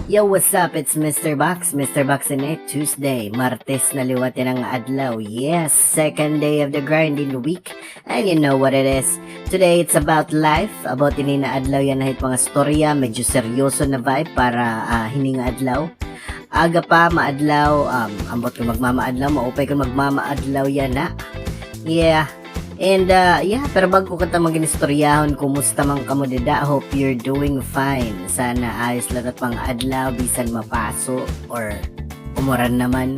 Yo, what's up? It's Mr. Box in it, Tuesday, Martes na liwat yan ang adlaw. Yes, second day of the grinding week. And you know what it is. Today, it's about life. About ini na adlaw yan nahit mga storya, medyo seryoso na vibe para hininga adlaw. Aga pa, maadlaw, ambot ko magmamaadlaw, maupay ko magmamaadlaw yan na. Yeah. And pero bago ko ta maginistoryahan, kumusta man kamo dida? Hope you're doing fine. Sana ayos lang at pang adlaw bisan mapaso or umuran naman.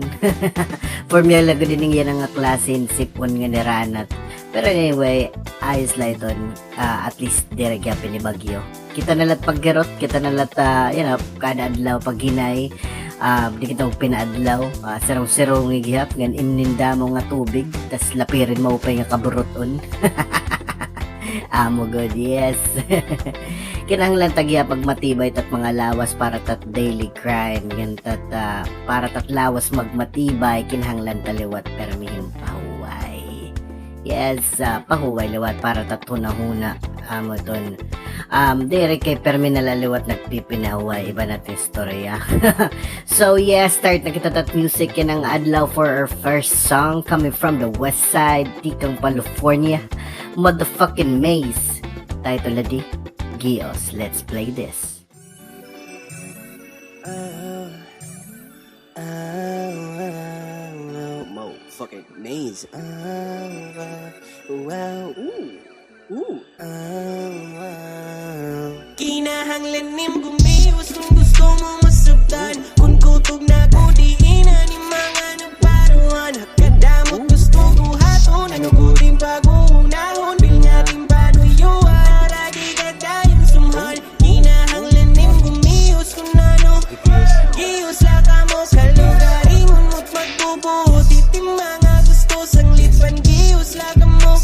Formula ko din yan ang klasin sipon nga niranat. Pero anyway, ayos lang ito. At least diregyapin ni Bagyo. Kita nalat paggerot, kita nalat kada adlaw paghinay. Di kita pinaadlaw, serong-serong ngigihap ngan ininda mo nga tubig tas lapirin mo upay nga kaburuton. Amo good, yes. Kinahanglan tagya pag matibay tat mga lawas para tat daily grind ngan tat para tat lawas magmatibay kinahanglan taliwat permihim pahuway. Yes, pahuway liwat para tat hunahuna amo ton. Dire kay permi nalaliwat nagpipinahuay iba natin istorya. So yeah, start na kita tat music yan ang adlaw for our first song coming from the west side, Tikang California, motherfucking Maze. Title adi, Gios. Let's play this. Motherfucking Maze. Wow, Kinahanglan nim gumiwas kung gusto mo masabtan. Kung kutog na ko diin ni mga nagparuan. Hakadamot gusto ko haton. Ano ko rin pag-uunahon. Bilnya rin panuyuan. Ragi ka tayong sumhal. Kinahanglan nim gumiwas kung ano. Giyos laka mo sa lugaringon mo't magbubuhot. Itim mga gusto sang lipan. Giyos laka mo.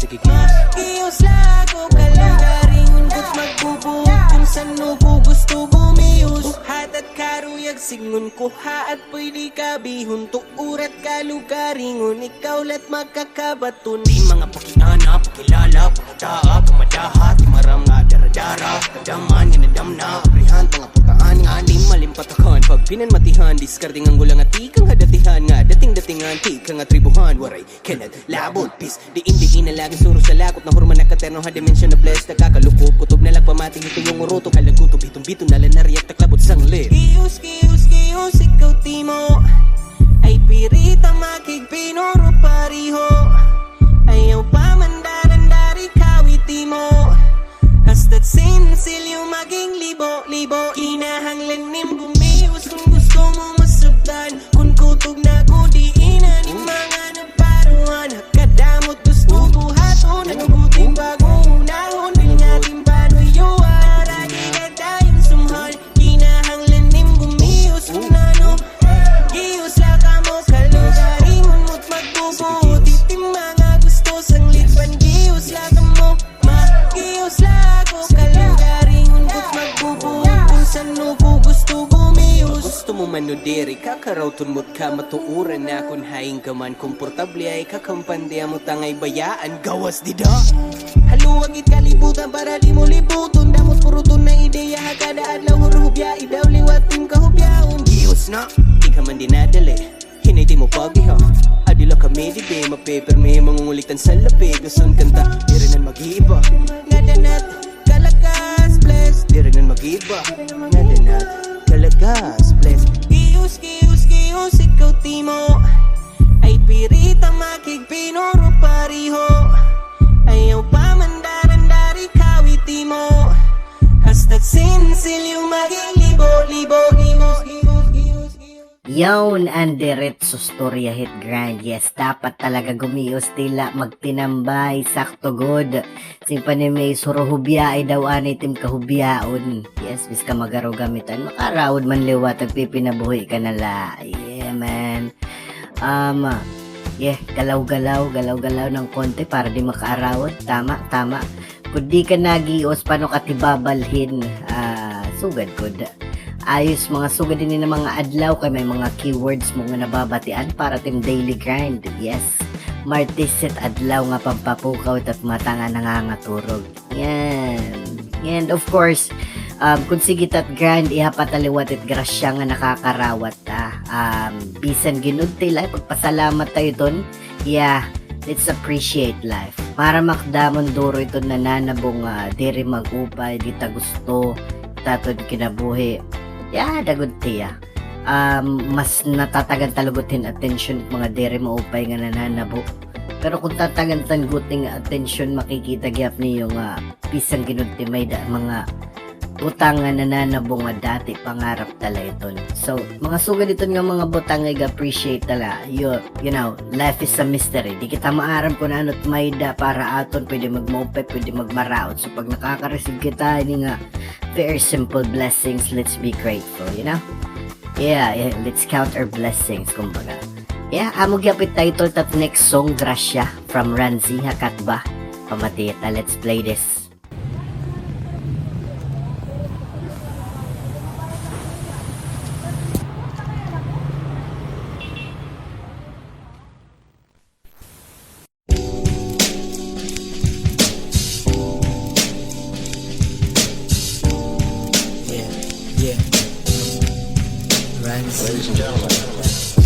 Giyos lako kalugaringon mo't magbubuhot. Kung saan ko gusto bumiyos. Buhat at karuyag singon ko ha at pwede kabihon. Tuurat kalugaringon ikaw lat magkakabaton. Di mga pakiana, pakilala, pakadaa, pamadaha. Di maram nga daradara. Kadaman nga nadam na abrihan. Pangaputaan nga di malimpatakan. Pag pinanmatihan, diskarding ang gulang at ikang hadatihan nga. Dating-datingan, tikang atribuhan. Waray, kenad, labot, pis. Diin na laging suro sa lakot. Na hurman na katerno ha dimensyon na blessed. Nakakalukot, kutob na lagpamating ito yung uruto. Kalaguto, bitong-bito na lanariyak taklabot sang lit. Giyos, ikaw timo. Ay pirita makig pinoro pariho. Ayaw pa mandaran dari kawiti mo. Hasta't sinsil yung maging libo-libo. Kinahanglan nim gumiwas kung gusto mo masabdan. Kung kutog na ko diinan ni mga nagparuan. Hakadamot gusto ko haton. Naguguting pag-uunahon. Bilngating panuyuan. Ragi ka tayong sumhal. Kinahanglan nim gumiwas kung ano. Giyos laka mo kalugaringon mo't magbubuhot. Itim mga gusto sang lipan. Giyos laka mo. Giyos lako kalugaringon mo't magbubuhot. Kung saan ko gusto bumiyos. Gusto mo manudiri, kakarauton mo't ka matuuran na kung haing ka man. Komportable ay kakampandya mo tangay bayaan. Gawas dida. Haluwagit kalibutan para di mo libuton. Damot puruton na ideya kada adlaw hurubya. Idaw liwatin kahubyaon. Giyos na, di ka man dinadali. Hinay mo pagiha. Adila kami di be mapeperme mangungulitan sa lapid. Gusto kanta, di rin ang mag-iiba. Nadanat, kalagas, bless. Di rin ang mag-iiba. Nadanat, kalagas, bless. Giyos, ikaw timo. Ay pirita makig pinoro pariho. Ayaw pa mandaran dari kawiti mo. Hasta't sinsil yung maging libo-libo. Yon ang diretso storya hit grind. Yes, dapat talaga gumios tila magtinambay sakto good. Simpa ni may suruhubya ay daw anitim kahubyaon. Yes, bis ka magaro gamitan makarawod man liwat pipinabuhi ka nala. Yeah man. Galaw-galaw ng konti para di makaarawod. Tama. Kung di ka nagios paano ka tibabalhin, sugad good. Ayos mga sugad din ng mga adlaw kay may mga keywords mo nga nababatian para tim daily grind. Yes, martiset adlaw nga pampapukaw at mata nga nangangaturog. Yan. And of course, Kung sige tat grind, ihapataliwat it grasya nga nakakarawat ta. Bisan ginudti life, pagpasalamat tayo ton. Yeah, let's appreciate life. Para makdamon duro ito nananabong diri magupay, di ta gusto, tatod kinabuhi. Yeah, dagod tiya. Mas natatagan talugutin attention mga diri maupay nga nananabo. Pero kung tatagan guting attention, makikita gyap niyo nga pisang ginudtimay da mga butang nga nananabo nga dati pangarap tala iton. So mga sugad iton nga mga butang nga appreciate tala. You know, life is a mystery. Di kita maaram kung ano't may da para aton, pwede magmaupay, pwede magmaraot. So pag nakaka-receive kita ini nga very simple blessings, let's be grateful, you know? Yeah, let's count our blessings, kumbaga. Yeah, amo gyapit title tat next song, Gracia, from Ranzi Hakatba. Pamatita, let's play this. Yeah.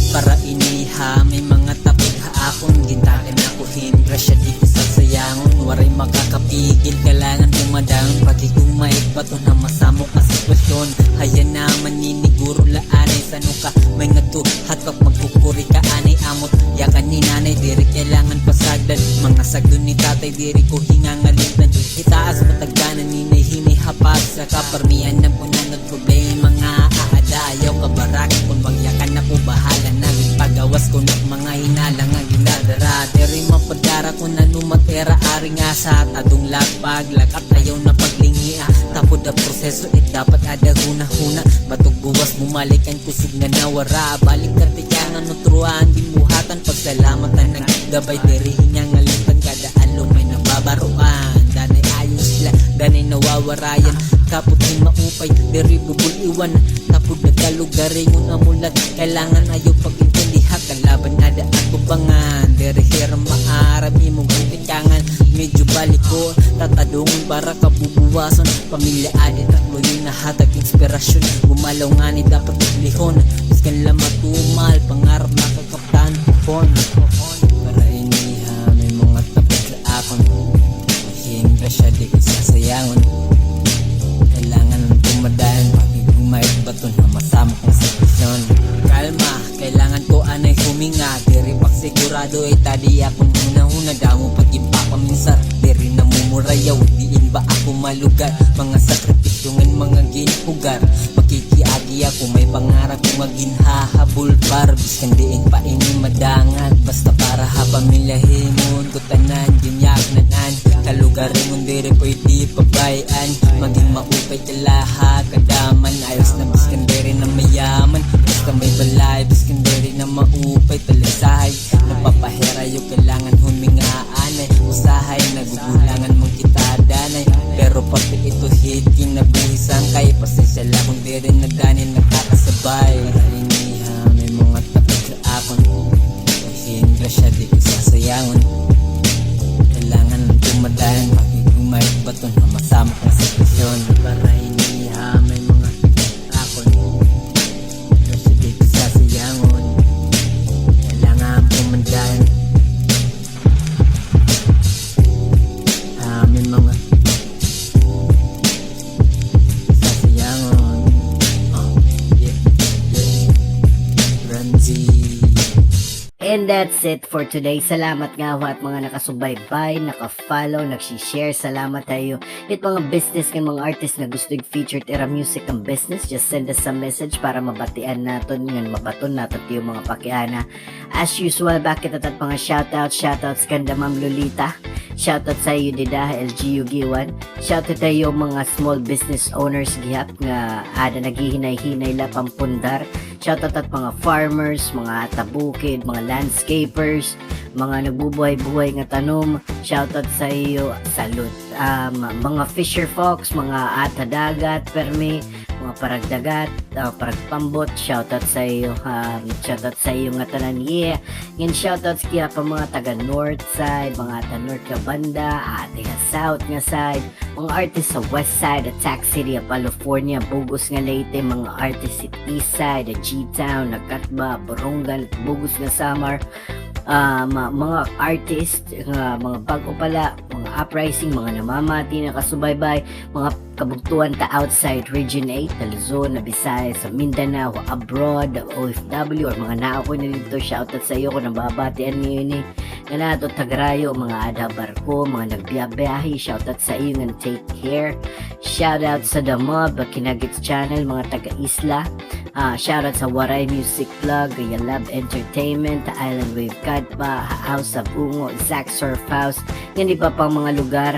Para iniha, may mga tapig ha akong gintakin ako hindra siya di ko sasayangon. Waray makakapigil, kailangan dumadang pati kumait bato na masamok na sitwasyon. Haya naman niniguro laanay sano ka may ngatuhat pag magkukuri ka anay amot. Yakan ni nanay diri kailangan pasagdan, mga sagdon ni tatay diri ko hingangalintan. Itaas matagdanan ninay hinihapag sa kaparmihan ng punan at problema nga aadayaw kabarakan kung bagyakan ako bahala na pagawas ko ng mga hinalang ang ginadara. Diri mapadara ko na numatera ari nga sa tadong lagpag lakat ayaw na paglingia tapod na proseso dapat ada huna-huna batog buwas mumalikan kusog nga nawara balik karte kaya nga nutruan bimuhatan pagsalamatan ng gabay diri hinyangalintan kada along may nababaruan danay ayos sila danay nawawarayan kapot ni maupay diri bubul iwan tapod na kalugaringon amulat kailangan ayaw pag-intindiha kalaban ada at kubangan diri hirang maarap imong butikangan medyo baliko tatadungon para kabubuwason pamilya adit taklo yung nahatag inspirasyon gumalaw nga ni dapat naglihon miskan lang matumal pangarap makakaptan pohon para iniha may mga tapos na akon mahingga siya di isasayangon kailangan tumadaan pagigumay baton na masama kong sitwasyon kalma kailangan ko anay huminga diri pak sigurado ay tadi akong huna-huna damo pag-impa paminsar diri na mumurayaw diin ba ako malugar mga sakripisyo ng mga ginpugar makikiagi ako may pangarap kong maginhahabol para biskan diin pa ini madangan basta para hapamilahimon ko tanan ginyagnanan kalugaringon diri pwede pabayan maging maupay kalaha kadaman ayos na biskan diri na mayaman basta may balay biskan diri na maupay talasahay napapaherayo kailangan humingaan usahay nagugulangan mong kita danay pero pati ito hit kinabuhisan kay pasensya lang kung di rin nagdanin nakakasabay iniha may mga tapos na akon kahingga siya di isasayangon kailangan tumadaan pagigumay baton na masama kong sitwasyon para iniha may mga akon kasi di isasayangon kailangan tumadaan may mga sasayangon Ranzi. And that's it for today. Salamat nga ho at mga nakasubaybay, nakafollow, nagsishare. Salamat tayo. It mga business ng mga artist na gusto i-feature tira music ang business, just send us a message para mabatian natin yun, mabaton natin yung mga pakiana. As usual, bakit at mga shoutouts kanda Ma'am Lolita. Shoutout sa iyo Dida, LGU Giwan. Shoutout tayo mga small business owners gihap nga ada naghihinay-hinay la pampundar. Shoutout at mga farmers, mga tabukid, mga landscapers, mga nagbubuhay-buhay nga tanom. Shoutout sa iyo, salute. Mga fisher folks, mga ata dagat, permi, mga mga paragdagat, paragpambot, shoutout sa iyo, nga tanan, yeah. Yan shoutouts kaya pa mga taga north side, mga taga north ka banda, taga south nga side, mga artist sa west side, Attack City of California, Bugos nga Leyte, mga artist sa east side, G-Town, Nagkatba, Borongan, Bugos nga Samar, mga artist, mga bago pala, mga uprising, mga namamati na kasubaybay, mga kabugtuan ta outside Region 8, Luzon, Visayas, sa Mindanao, abroad, OFW, or mga naako na dito, shoutout sa iyo kung nababatian niyo ni nga nato tagrayo, mga ada barko, mga nagbiyabiyahe, shoutout sa iyo nga take care, shoutout sa The Mob, Kinagits Channel, mga taga-isla, shoutout sa Waray Music Plug, Love Entertainment, Island Wave Kadpa, House of Ungo, Zack Surf House, yan iba pang mga lugar,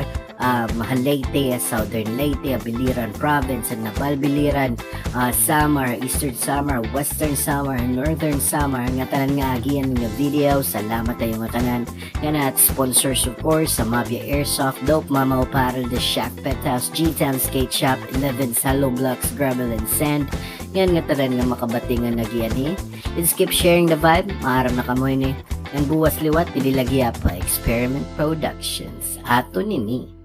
Leyte, Southern Leyte, Biliran Province, Nabal Biliran, Samar, Eastern Samar, Western Samar, Northern Samar, nga tanan nga agian nga video, salamat tayo nga tanan, nga na at sponsors of course, sa Mavia Airsoft, Dope Mama Apparel, The Shack Pet House, G-Town Skate Shop, 11 Salo Blocks, Gravel and Sand, yan nga tanan nga makabatingan na giyan ni. Let's keep sharing the vibe, maaram na kamoy ni. Ang buwas liwat, dililagya pa, Experiment Productions, ato nini.